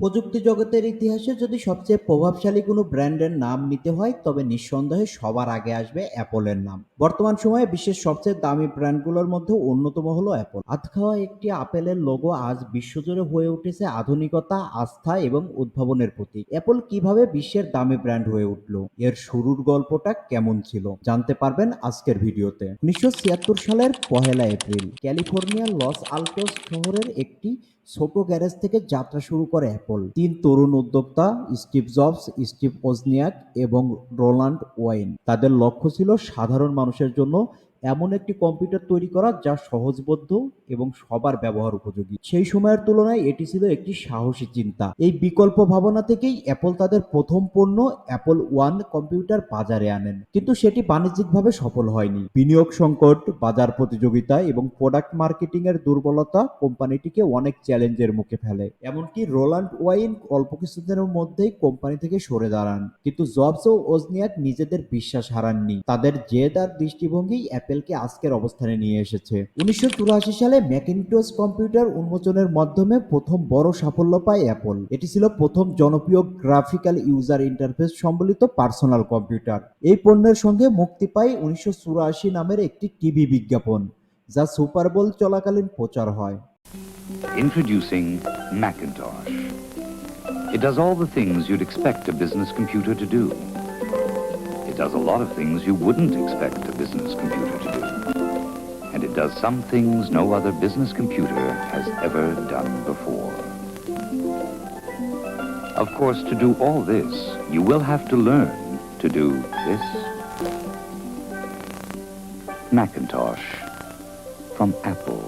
প্রযুক্তি জগতের ইতিহাসে যদি সবচেয়ে প্রভাবশালী কোনো ব্র্যান্ডের নাম নিতে হয় তবে নিঃসন্দেহে সবার আগে আসবে অ্যাপলের নাম। বর্তমান সময়ে বিশ্বের সবচেয়ে দামি ব্র্যান্ডগুলোর মধ্যে অন্যতম হলো অ্যাপল। আধখাওয়া একটি আপেলের লোগো আজ বিশ্বজুড়ে হয়ে উঠেছে আধুনিকতা, আস্থা এবং উদ্ভাবনের প্রতীক। অ্যাপল কিভাবে বিশ্বের দামি ব্র্যান্ড হয়ে উঠল, এর শুরুর গল্পটা কেমন ছিল জানতে পারবেন আজকের ভিডিওতে। 1976 সালের 1 এপ্রিল ক্যালিফোর্নিয়ার লস আলটোস শহরের একটি ছোট গ্যারেজ থেকে যাত্রা শুরু করে অ্যাপল। তিন তরুণ উদ্যোক্তা, স্টিভ জবস, স্টিভ ওজনিয়াক এবং রোল্যান্ড ওয়েইন, তাদের লক্ষ্য ছিল সাধারণ মানুষের জন্য এমন একটি কম্পিউটার তৈরি করা যা সহজবোধ্য এবং সবার ব্যবহার উপযোগী। সেই সময়ের তুলনায় এটি ছিল একটি সাহসী চিন্তা। এই বিকল্প ভাবনা থেকেই অ্যাপল তাদের প্রথম পণ্য অ্যাপল ওয়ান কম্পিউটার বাজারে আনেন, কিন্তু সেটি বাণিজ্যিকভাবে সফল হয়নি। বিনিয়োগ সংকট, বাজার প্রতিযোগিতা এবং প্রোডাক্ট মার্কেটিং এর দুর্বলতা কোম্পানিটিকে অনেক চ্যালেঞ্জের মুখে ফেলে। এমনকি রোল্যান্ড ওয়াইন অল্প কিছুদিনের মধ্যেই কোম্পানি থেকে সরে দাঁড়ান, কিন্তু জবস ও ওজনিয়াক নিজেদের বিশ্বাস হারাননি। তাদের জেদ আর দৃষ্টিভঙ্গি অ্যাপেলকে আজকের অবস্থানে নিয়ে এসেছে। 1984 সালে ম্যাকিনটশ কম্পিউটার উন্মোচনের মাধ্যমে প্রথম বড় সাফল্য পায় অ্যাপল। এটি ছিল প্রথম জনপ্রিয় গ্রাফিক্যাল ইউজার ইন্টারফেস সম্বলিত পার্সোনাল কম্পিউটার। এই পণ্যের সঙ্গে মুক্তি পায় 1984 নামের একটি টিভি বিজ্ঞাপন, যা সুপার বোল চলাকালীন প্রচার হয়। Introducing Macintosh. It does all the things you'd expect a business computer to do. It does a lot of things you wouldn't expect a business computer to do. And it does some things no other business computer has ever done before. Of course, to do all this, you will have to learn to do this. Macintosh from Apple.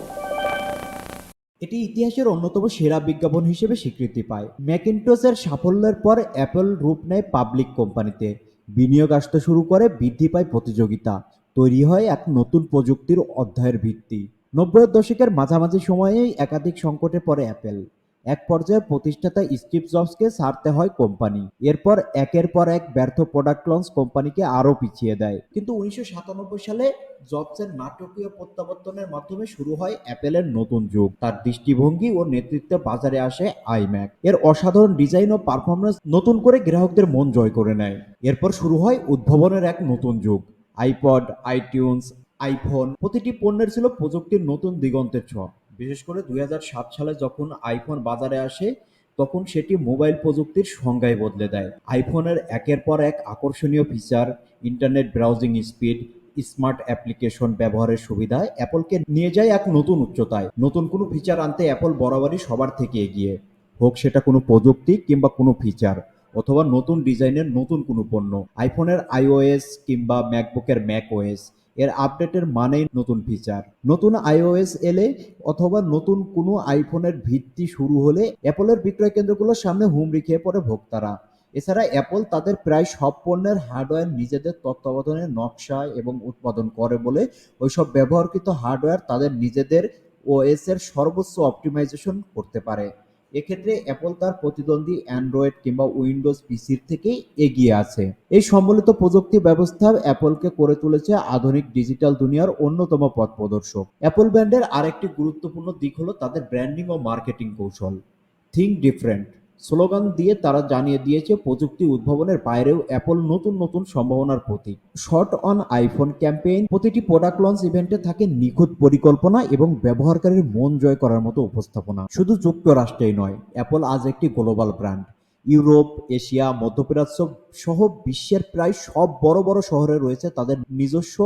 এটি ইতিহাসের অন্যতম সেরা বিজ্ঞাপন হিসেবে স্বীকৃতি পায়। ম্যাকিনটশের সাফল্যের পর অ্যাপল রূপ নেয় পাবলিক কোম্পানিতে। বিনিয়োগ আসতে শুরু করে, বৃদ্ধি পায় প্রতিযোগিতা, তৈরি হয় এক নতুন প্রযুক্তির অধ্যায়ের ভিত্তি। 90-এর দশকের মাঝামাঝি সময়েই একাধিক সংকটে পড়ে অ্যাপেল। এক পর্যায়ে প্রতিষ্ঠাতা স্টিভ জবসকে ছাড়তে হয় কোম্পানি। এরপর একের পর এক ব্যর্থ প্রোডাক্ট লঞ্চ কোম্পানিকে আরও পিছিয়ে দেয়। কিন্তু 1997 সালে জবসের নাটকীয় প্রত্যাবর্তনের মাধ্যমে শুরু হয় অ্যাপেলের নতুন যুগ। তার দৃষ্টিভঙ্গি ও নেতৃত্বে বাজারে আসে আইম্যাক। এর অসাধারণ ডিজাইন ও পারফরমেন্স নতুন করে গ্রাহকদের মন জয় করে নেয়। এরপর শুরু হয় উদ্ভাবনের এক নতুন যুগ। আইপড, আইটিউনস, আইফোন, প্রতিটি পণ্যের ছিল প্রযুক্তির নতুন দিগন্তের ছোঁয়া। বিশেষ করে 2007 সালে যখন আইফোন বাজারে আসে, তখন সেটি মোবাইল প্রযুক্তির সংজ্ঞাই বদলে দেয়। আইফোনের একের পর এক আকর্ষণীয় feature, internet browsing speed, smart application ব্যবহারের সুবিধা অ্যাপলকে নিয়ে যায় এক নতুন উচ্চতায়। নতুন কোনো ফিচার আনতে অ্যাপল বরাবরই সবার থেকে এগিয়ে, হোক সেটা কোনো প্রযুক্তি কিংবা কোনো ফিচার, অথবা নতুন ডিজাইনের নতুন কোনো পণ্য। আইফোনের আইওএস কিংবা ম্যাকবুকের ম্যাক ওএস এর আপডেটের মানেই নতুন ফিচার। নতুন আইওএস এলে অথবা নতুন কোনো আইফোনের ভিত্তি শুরু হলে অ্যাপলের বিক্রয় কেন্দ্রগুলোর সামনে হুমড়ি খেয়ে পড়ে ভোক্তারা। এছাড়া অ্যাপল তাদের প্রায় সব পণ্যের হার্ডওয়্যার নিজেদের তত্ত্বাবধানে নকশা এবং উৎপাদন করে বলে ওইসব ব্যবহৃত হার্ডওয়্যার তাদের নিজেদের ওএস এর সর্বোচ্চ অপটিমাইজেশন করতে পারে। এক্ষেত্রে অ্যাপল তার প্রতিদ্বন্দ্বী অ্যান্ড্রয়েড কিংবা উইন্ডোজ পিসির থেকে এগিয়ে আছে। এই সম্মিলিত প্রযুক্তি ব্যবস্থা অ্যাপলকে করে তুলেছে আধুনিক ডিজিটাল দুনিয়ার অন্যতম পথ প্রদর্শক। অ্যাপল ব্র্যান্ডের আরেকটি গুরুত্বপূর্ণ দিক হলো তাদের ব্র্যান্ডিং ও মার্কেটিং কৌশল। থিঙ্ক ডিফারেন্ট স্লোগান দিয়ে তারা জানিয়ে দিয়েছে প্রযুক্তি উদ্ভাবনের বাইরেও অ্যাপল নতুন নতুন সম্ভাবনার প্রতীক। শর্ট অন আইফোন ক্যাম্পেইন, প্রতিটি প্রোডাক্ট লঞ্চ ইভেন্টে থাকে নিখুঁত পরিকল্পনা এবং ব্যবহারকারীর মন জয় করার মতো উপস্থাপনা। শুধু যুক্তরাষ্ট্রেই নয়, অ্যাপল আজ একটি গ্লোবাল ব্র্যান্ড। ইউরোপ, এশিয়া, মধ্যপ্রাচ্য সহ বিশ্বের প্রায় সব বড় বড় শহরে রয়েছে তাদের নিজস্ব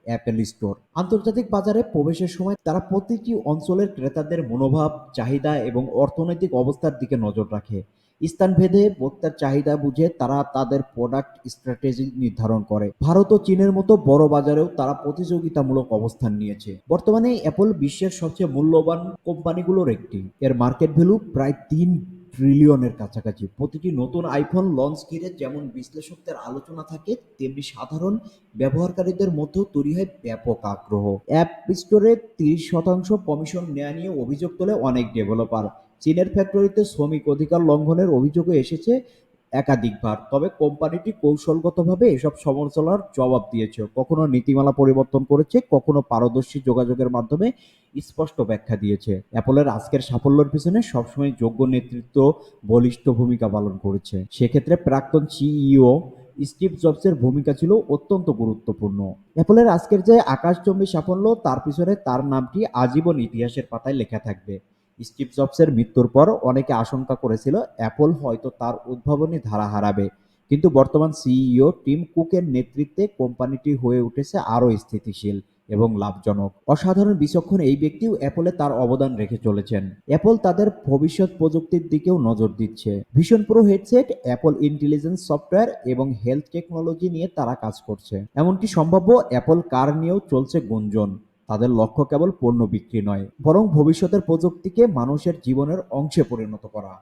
অ্যাপেল স্টোর। আন্তর্জাতিক বাজারে প্রবেশের সময় তারা প্রতিটি অঞ্চলের ক্রেতাদের মনোভাব, চাহিদা এবং অর্থনৈতিক অবস্থার দিকে নজর রাখে। স্থানভেদে ভোক্তার চাহিদা বুঝে তারা তাদের প্রোডাক্ট স্ট্র্যাটেজি নির্ধারণ করে। ভারত ও চীনের মতো বড় বাজারেও তারা প্রতিযোগিতামূলক অবস্থান নিয়েছে। বর্তমানে অ্যাপল বিশ্বের সবচেয়ে মূল্যবান কোম্পানিগুলোর একটি। এর মার্কেট ভ্যালু প্রায় 3 ট্রিলিয়নের কাছাকাছি। প্রতিটি নতুন আইফোন লঞ্চ ঘিরে যেমন বিশ্লেষকদের আলোচনা থাকে, তেমনি সাধারণ ব্যবহারকারীদের মধ্যেও তৈরি হয় ব্যাপক আগ্রহ। অ্যাপ স্টোরে 30% কমিশন নেওয়া নিয়ে অভিযোগ তোলে অনেক ডেভেলপার। চীনের ফ্যাক্টরিতে শ্রমিক অধিকার লঙ্ঘনের অভিযোগও এসেছে একাধিকবার। তবে কোম্পানিটি কৌশলগতভাবে এসব সমালোচনার জবাব দিয়েছে, কখনো নীতিমালা পরিবর্তন করেছে, কখনো পারদর্শী যোগাযোগের মাধ্যমে স্পষ্ট ব্যাখ্যা দিয়েছে। অ্যাপলের আজকের সাফল্যের পিছনে সবসময় যোগ্য নেতৃত্ব বলিষ্ঠ ভূমিকা পালন করেছে। সেক্ষেত্রে প্রাক্তন সিইও স্টিভ জবসের ভূমিকা ছিল অত্যন্ত গুরুত্বপূর্ণ। অ্যাপলের আজকের যে আকাশচুম্বী সাফল্য, তার পিছনে তার নামটি আজীবন ইতিহাসের পাতায় লেখা থাকবে। স্টিভ জবসের মৃত্যুর পর অনেকে আশঙ্কা করেছিল অ্যাপল হয়তো তার উদ্ভাবনী ধারা হারাবে, কিন্তু বর্তমান সিইও টিম কুকের নেতৃত্বে কোম্পানিটি হয়ে উঠেছে আরও স্থিতিশীল এবং লাভজনক। অসাধারণ বিচক্ষণ এই ব্যক্তিও অ্যাপলে তার অবদান রেখে চলেছেন। অ্যাপল তাদের ভবিষ্যৎ প্রযুক্তির দিকেও নজর দিচ্ছে। Vision pro headset, Apple intelligence software এবং হেলথ টেকনোলজি নিয়ে তারা কাজ করছে। এমনকি সম্ভাব্য অ্যাপল কার নিয়েও চলছে গুঞ্জন। তাদের লক্ষ্য কেবল পণ্য বিক্রি নয়, বরং ভবিষ্যতের প্রযুক্তিকে মানুষের জীবনের অংশে পরিণত করা।